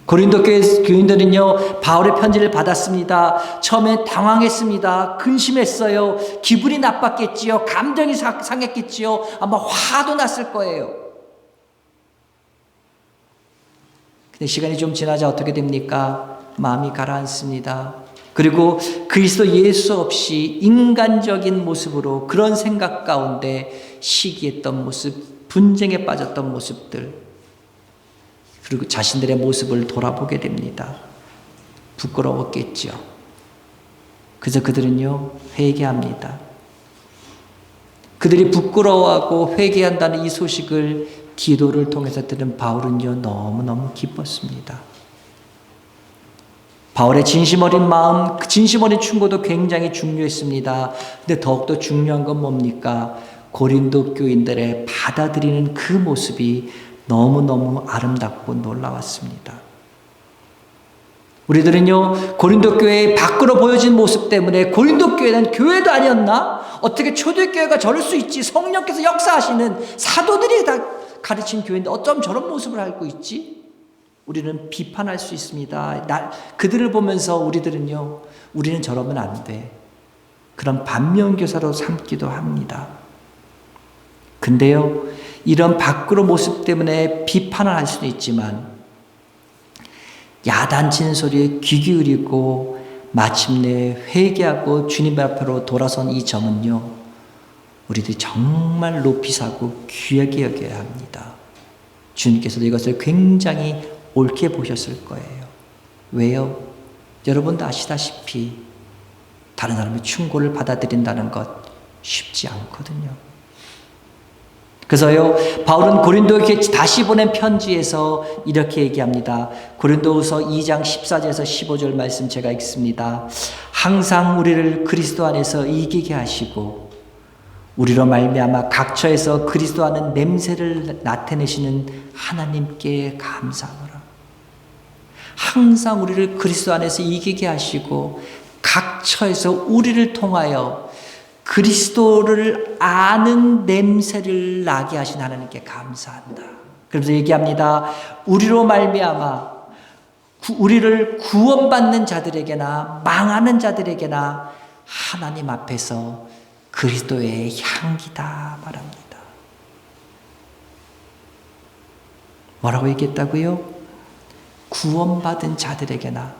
고린도 교회 교인들은요, 바울의 편지를 받았습니다. 처음에 당황했습니다. 근심했어요. 기분이 나빴겠지요. 감정이 상했겠지요. 아마 화도 났을 거예요. 근데 시간이 좀 지나자 어떻게 됩니까? 마음이 가라앉습니다. 그리고 그리스도 예수 없이 인간적인 모습으로 그런 생각 가운데 시기했던 모습, 분쟁에 빠졌던 모습들, 그리고 자신들의 모습을 돌아보게 됩니다. 부끄러웠겠죠. 그래서 그들은요, 회개합니다. 그들이 부끄러워하고 회개한다는 이 소식을 기도를 통해서 들은 바울은요, 너무너무 기뻤습니다. 바울의 진심 어린 마음, 진심 어린 충고도 굉장히 중요했습니다. 근데 더욱더 중요한 건 뭡니까? 고린도 교인들의 받아들이는 그 모습이 너무너무 아름답고 놀라웠습니다. 우리들은요, 고린도 교회의 밖으로 보여진 모습 때문에 고린도 교회는 교회도 아니었나? 어떻게 초대교회가 저럴 수 있지? 성령께서 역사하시는 사도들이 다 가르친 교회인데 어쩜 저런 모습을 알고 있지? 우리는 비판할 수 있습니다. 그들을 보면서 우리는 저러면 안 돼. 그런 반면교사로 삼기도 합니다. 근데요, 이런 밖으로 모습 때문에 비판을 할 수도 있지만 야단치는 소리에 귀 기울이고 마침내 회개하고 주님 앞으로 돌아선 이 점은요, 우리들이 정말 높이 사고 귀하게 여겨야 합니다. 주님께서도 이것을 굉장히 옳게 보셨을 거예요. 왜요? 여러분도 아시다시피 다른 사람의 충고를 받아들인다는 것 쉽지 않거든요. 그래서요, 바울은 고린도에게 다시 보낸 편지에서 이렇게 얘기합니다. 고린도후서 2장 14절에서 15절 말씀 제가 읽습니다. 항상 우리를 그리스도 안에서 이기게 하시고 우리로 말미암아 각처에서 그리스도 안은 냄새를 나타내시는 하나님께 감사하노라. 항상 우리를 그리스도 안에서 이기게 하시고 각처에서 우리를 통하여 그리스도를 아는 냄새를 나게 하신 하나님께 감사한다. 그러면서 얘기합니다. 우리로 말미암아 우리를 구원받는 자들에게나 망하는 자들에게나 하나님 앞에서 그리스도의 향기다 말합니다. 뭐라고 얘기했다고요? 구원받은 자들에게나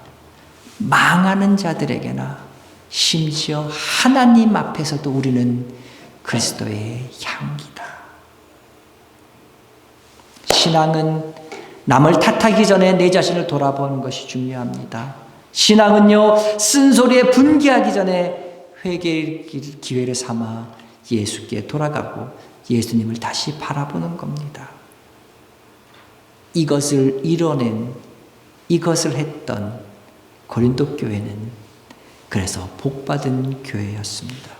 망하는 자들에게나 심지어 하나님 앞에서도 우리는 그리스도의 향기다. 신앙은 남을 탓하기 전에 내 자신을 돌아보는 것이 중요합니다. 신앙은요, 쓴소리에 분개하기 전에 회개의 기회를 삼아 예수께 돌아가고 예수님을 다시 바라보는 겁니다. 이것을 이뤄낸, 이것을 했던 고린도 교회는 그래서 복받은 교회였습니다.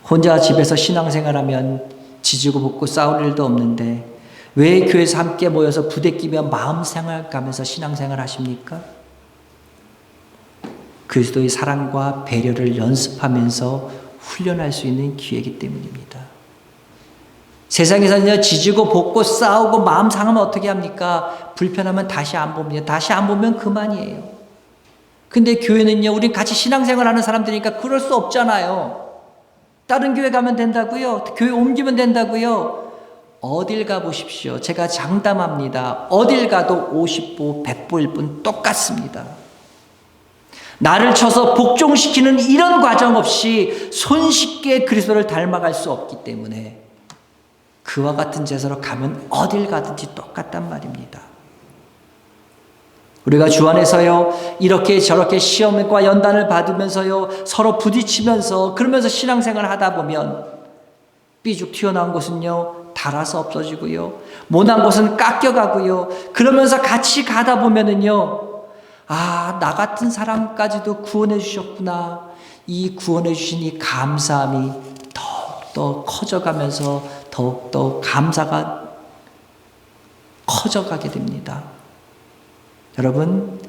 혼자 집에서 신앙생활하면 지지고 볶고 싸울 일도 없는데 왜 교회에서 함께 모여서 부대끼며 마음생활 가면서 신앙생활 하십니까? 그리스도의 사랑과 배려를 연습하면서 훈련할 수 있는 기회이기 때문입니다. 세상에서는요, 지지고 볶고 싸우고 마음 상하면 어떻게 합니까? 불편하면 다시 안 봅니다. 다시 안 보면 그만이에요. 근데 교회는요, 우린 같이 신앙생활 하는 사람들이니까 그럴 수 없잖아요. 다른 교회 가면 된다고요? 교회 옮기면 된다고요? 어딜 가보십시오. 제가 장담합니다. 어딜 가도 50보, 100보일 뿐 똑같습니다. 나를 쳐서 복종시키는 이런 과정 없이 손쉽게 그리스도를 닮아갈 수 없기 때문에 그와 같은 제사로 가면 어딜 가든지 똑같단 말입니다. 우리가 주 안에서요, 이렇게 저렇게 시험과 연단을 받으면서요, 서로 부딪히면서 그러면서 신앙생활을 하다 보면 삐죽 튀어나온 곳은요, 닳아서 없어지고요, 못난 곳은 깎여가고요, 그러면서 같이 가다 보면은요, 아, 나 같은 사람까지도 구원해 주셨구나. 이 구원해 주신 이 감사함이 더욱더 커져가면서 더욱더 감사가 커져가게 됩니다. 여러분,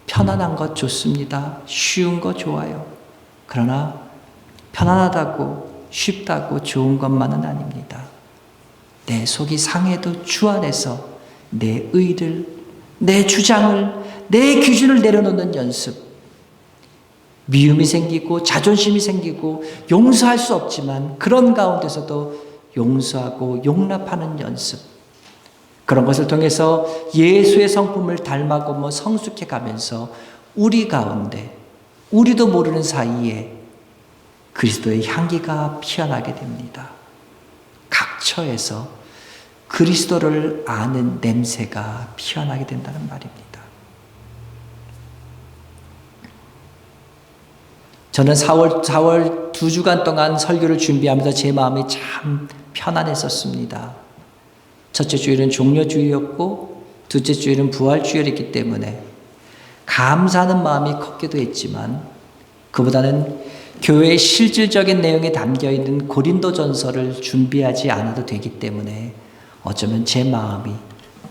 편안한 것 좋습니다. 쉬운 거 좋아요. 그러나 편안하다고 쉽다고 좋은 것만은 아닙니다. 내 속이 상해도 주 안에서 내 의를, 내 주장을, 내 기준을 내려놓는 연습. 미움이 생기고 자존심이 생기고 용서할 수 없지만 그런 가운데서도 용서하고 용납하는 연습. 그런 것을 통해서 예수의 성품을 닮아고 성숙해 가면서 우리 가운데, 우리도 모르는 사이에 그리스도의 향기가 피어나게 됩니다. 각처에서 그리스도를 아는 냄새가 피어나게 된다는 말입니다. 저는 4월 2주간 동안 설교를 준비하면서 제 마음이 참 편안했었습니다. 첫째 주일은 종려주일이었고 둘째 주일은 부활주일이었기 때문에 감사하는 마음이 컸기도 했지만 그보다는 교회의 실질적인 내용이 담겨있는 고린도전서를 준비하지 않아도 되기 때문에 어쩌면 제 마음이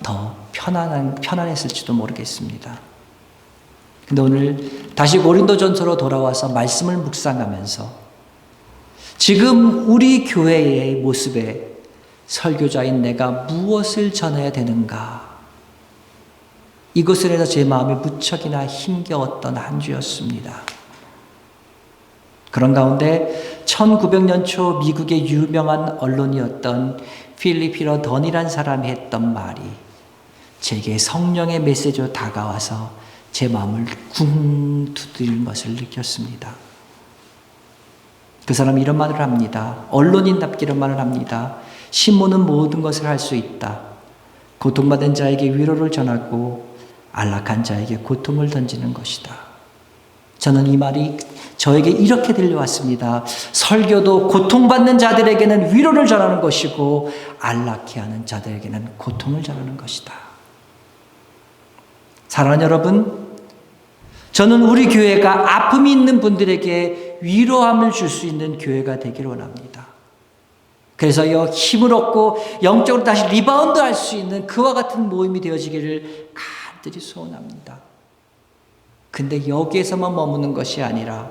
더 편안했을지도 모르겠습니다. 근데 오늘 다시 고린도전서로 돌아와서 말씀을 묵상하면서 지금 우리 교회의 모습에 설교자인 내가 무엇을 전해야 되는가? 이것을 해서 제 마음이 무척이나 힘겨웠던 한 주였습니다. 그런 가운데 1900년 초 미국의 유명한 언론이었던 필립 히러던이라는 사람이 했던 말이 제게 성령의 메시지로 다가와서 제 마음을 쿵 두드리는 것을 느꼈습니다. 그 사람이 이런 말을 합니다. 언론인답게 이런 말을 합니다. 신문은 모든 것을 할 수 있다. 고통받은 자에게 위로를 전하고 안락한 자에게 고통을 던지는 것이다. 저는 이 말이 저에게 이렇게 들려왔습니다. 설교도 고통받는 자들에게는 위로를 전하는 것이고 안락해하는 자들에게는 고통을 전하는 것이다. 사랑하는 여러분, 저는 우리 교회가 아픔이 있는 분들에게 위로함을 줄 수 있는 교회가 되기를 원합니다. 그래서요, 힘을 얻고 영적으로 다시 리바운드 할 수 있는 그와 같은 모임이 되어지기를 간절히 소원합니다. 근데 여기에서만 머무는 것이 아니라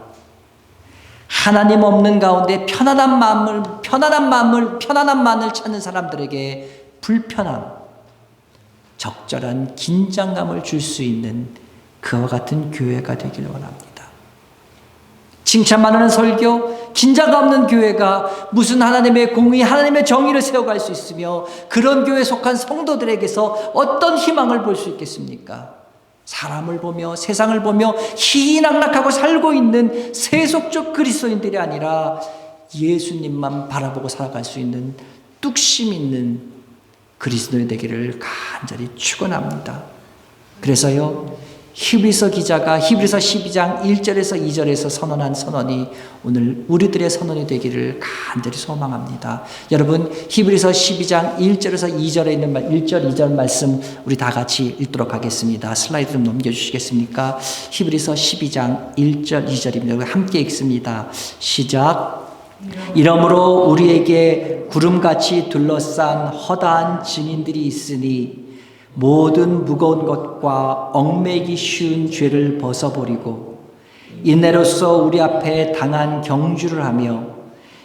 하나님 없는 가운데 편안한 마음을 찾는 사람들에게 불편함, 적절한 긴장감을 줄 수 있는 그와 같은 교회가 되기를 원합니다. 칭찬만 하는 설교, 긴장감 없는 교회가 무슨 하나님의 공의, 하나님의 정의를 세워갈 수 있으며 그런 교회에 속한 성도들에게서 어떤 희망을 볼 수 있겠습니까? 사람을 보며 세상을 보며 희희낙낙하고 살고 있는 세속적 그리스도인들이 아니라 예수님만 바라보고 살아갈 수 있는 뚝심 있는 그리스도인 되기를 간절히 축원합니다. 그래서요, 히브리서 기자가 히브리서 12장 1절에서 2절에서 선언한 선언이 오늘 우리들의 선언이 되기를 간절히 소망합니다. 여러분, 히브리서 12장 1절에서 2절에 있는 1절, 2절 말씀 우리 다 같이 읽도록 하겠습니다. 슬라이드 좀 넘겨주시겠습니까? 히브리서 12장 1절, 2절입니다. 함께 읽습니다. 시작. 이러므로 우리에게 구름같이 둘러싼 허다한 증인들이 있으니 모든 무거운 것과 얽매이기 쉬운 죄를 벗어버리고 인내로써 우리 앞에 당한 경주를 하며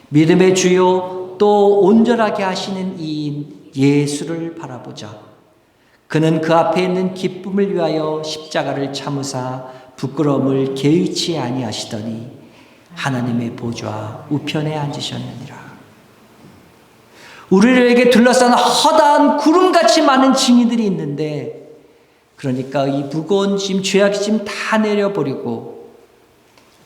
믿음의 주요 또 온전하게 하시는 이인 예수를 바라보자. 그는 그 앞에 있는 기쁨을 위하여 십자가를 참으사 부끄러움을 개의치 아니하시더니 하나님의 보좌 우편에 앉으셨느니라. 우리에게 둘러싼 허다한 구름같이 많은 증인들이 있는데, 그러니까 이 무거운 짐, 죄악의 짐 다 내려버리고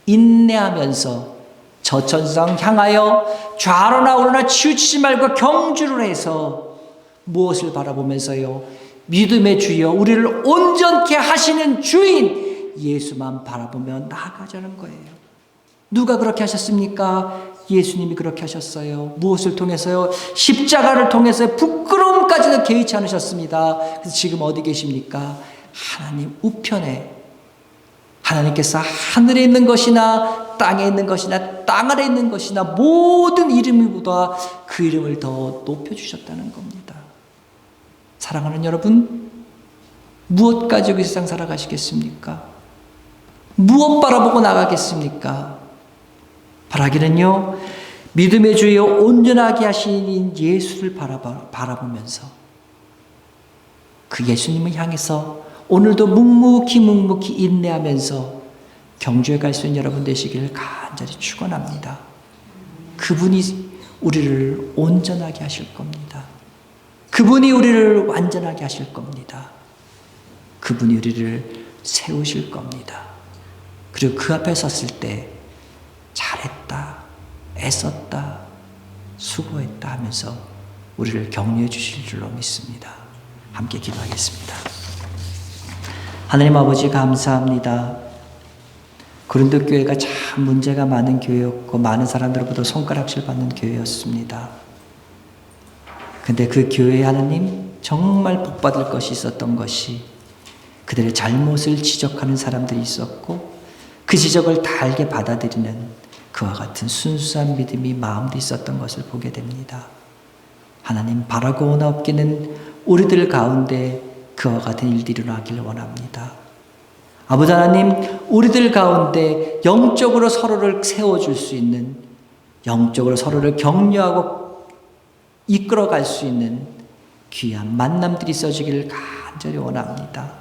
인내하면서 저천상 향하여 좌로나 우로나 치우치지 말고 경주를 해서 무엇을 바라보면서요? 믿음의 주여, 우리를 온전케 하시는 주인 예수만 바라보며 나아가자는 거예요. 누가 그렇게 하셨습니까? 예수님이 그렇게 하셨어요. 무엇을 통해서요? 십자가를 통해서 부끄러움까지도 개의치 않으셨습니다. 그래서 지금 어디 계십니까? 하나님 우편에, 하나님께서 하늘에 있는 것이나 땅에 있는 것이나 땅 아래 있는 것이나 모든 이름보다 그 이름을 더 높여주셨다는 겁니다. 사랑하는 여러분, 무엇 가지고 이 세상 살아가시겠습니까? 무엇 바라보고 나가겠습니까? 바라기는요, 믿음의 주여 온전하게 하시는 예수를 바라보면서 그 예수님을 향해서 오늘도 묵묵히 인내하면서 경주에 갈 수 있는 여러분 되시기를 간절히 축원합니다. 그분이 우리를 온전하게 하실 겁니다. 그분이 우리를 완전하게 하실 겁니다. 그분이 우리를 세우실 겁니다. 그리고 그 앞에 섰을 때 잘했다, 애썼다, 수고했다 하면서 우리를 격려해 주실 줄로 믿습니다. 함께 기도하겠습니다. 하나님 아버지 감사합니다. 고린도 교회가 참 문제가 많은 교회였고 많은 사람들로부터 손가락질 받는 교회였습니다. 근데 그 교회에 하나님 정말 복받을 것이 있었던 것이 그들의 잘못을 지적하는 사람들이 있었고 그 지적을 달게 받아들이는 그와 같은 순수한 믿음이 마음도 있었던 것을 보게 됩니다. 하나님 바라고나 없기는 우리들 가운데 그와 같은 일들이 일어나길 원합니다. 아버지 하나님, 우리들 가운데 영적으로 서로를 세워줄 수 있는, 영적으로 서로를 격려하고 이끌어갈 수 있는 귀한 만남들이 있어지기를 간절히 원합니다.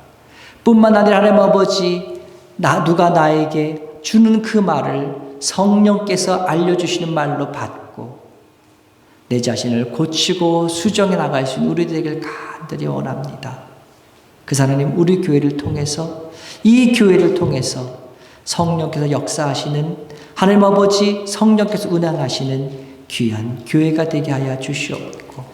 뿐만 아니라 하나님 아버지, 누가 나에게 주는 그 말을 성령께서 알려주시는 말로 받고 내 자신을 고치고 수정해 나갈 수 있는 우리 되길 간절히 원합니다. 그 하나님, 우리 교회를 통해서, 이 교회를 통해서 성령께서 역사하시는, 하나님 아버지 성령께서 운행하시는 귀한 교회가 되게 하여 주시옵고,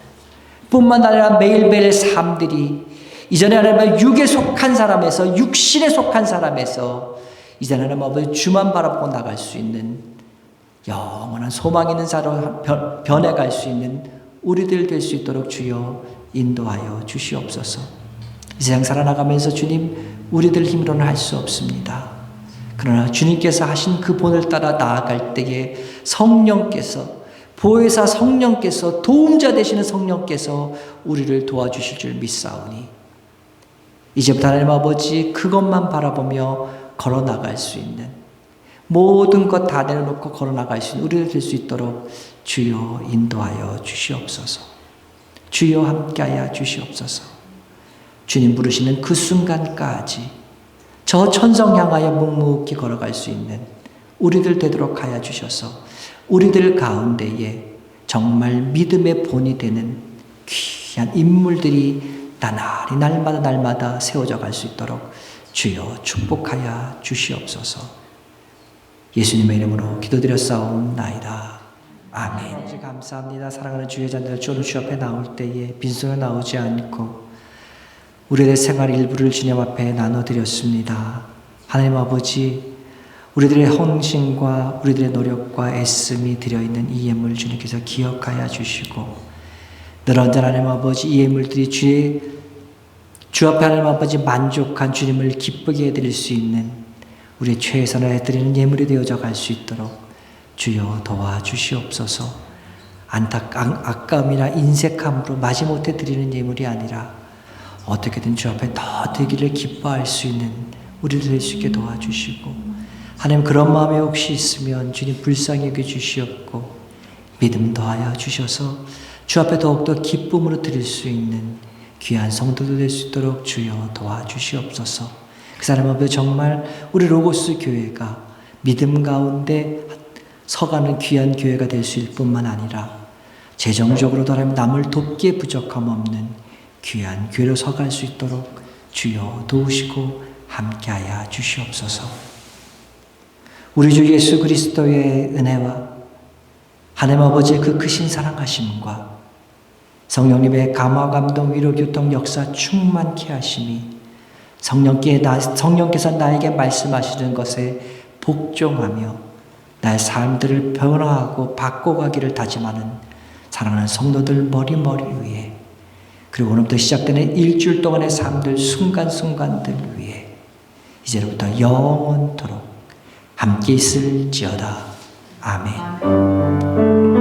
뿐만 아니라 매일매일 삶들이 이전에 하나님 육에 속한 사람에서, 육신에 속한 사람에서 이제는 하나님 아버지 주만 바라보고 나갈 수 있는 영원한 소망 있는 자로 변해갈 수 있는 우리들 될 수 있도록 주여 인도하여 주시옵소서. 이 세상 살아나가면서 주님, 우리들 힘으로는 할 수 없습니다. 그러나 주님께서 하신 그 본을 따라 나아갈 때에 성령께서, 보혜사 성령께서, 도움자 되시는 성령께서 우리를 도와주실 줄 믿사오니 이제부터 하나님 아버지 그것만 바라보며 걸어나갈 수 있는, 모든 것 다 내려놓고 걸어나갈 수 있는 우리들 될 수 있도록 주여 인도하여 주시옵소서. 주여 함께하여 주시옵소서. 주님 부르시는 그 순간까지 저 천성 향하여 묵묵히 걸어갈 수 있는 우리들 되도록 하여 주셔서 우리들 가운데에 정말 믿음의 본이 되는 귀한 인물들이 나날이 날마다 세워져 갈 수 있도록 주여 축복하여 주시옵소서. 예수님의 이름으로 기도드렸사옵나이다. 아멘. 아버지 감사합니다. 사랑하는 주의 자녀들, 주는 주 앞에 나올 때에 빈손에 나오지 않고 우리의 생활 일부를 주님 앞에 나눠드렸습니다. 하나님 아버지, 우리들의 헌신과 우리들의 노력과 애씀이 들어있는 이 예물 주님께서 기억하여 주시고 늘 언제나 하나님 아버지 이 예물들이 주 앞에 하나님 아버지 만족한 주님을 기쁘게 해드릴 수 있는 우리의 최선을 해드리는 예물이 되어져 갈 수 있도록 주여 도와주시옵소서. 아까움이나 인색함으로 마지못해 드리는 예물이 아니라 어떻게든 주 앞에 더 되기를 기뻐할 수 있는 우리를 될 수 있게 도와주시고, 하나님 그런 마음이 혹시 있으면 주님 불쌍히 여겨주시옵고 믿음 더하여 주셔서 주 앞에 더욱더 기쁨으로 드릴 수 있는 귀한 성도들 될 수 있도록 주여 도와주시옵소서. 그 사람 앞에 정말 우리 로고스 교회가 믿음 가운데 서가는 귀한 교회가 될 수 있을 뿐만 아니라 재정적으로도 하나님 남을 돕기에 부족함 없는 귀한 교회로 서갈 수 있도록 주여 도우시고 함께하여 주시옵소서. 우리 주 예수 그리스도의 은혜와 하나님 아버지의 그 크신 사랑하심과 성령님의 감화, 감동, 위로, 교통, 역사 충만케 하심이 성령께서 나에게 말씀하시는 것에 복종하며 나의 삶들을 변화하고 바꿔가기를 다짐하는 사랑하는 성도들 머리머리 위에, 그리고 오늘부터 시작되는 일주일 동안의 삶들 순간순간들 위에 이제부터 영원토록 함께 있을지어다. 아멘.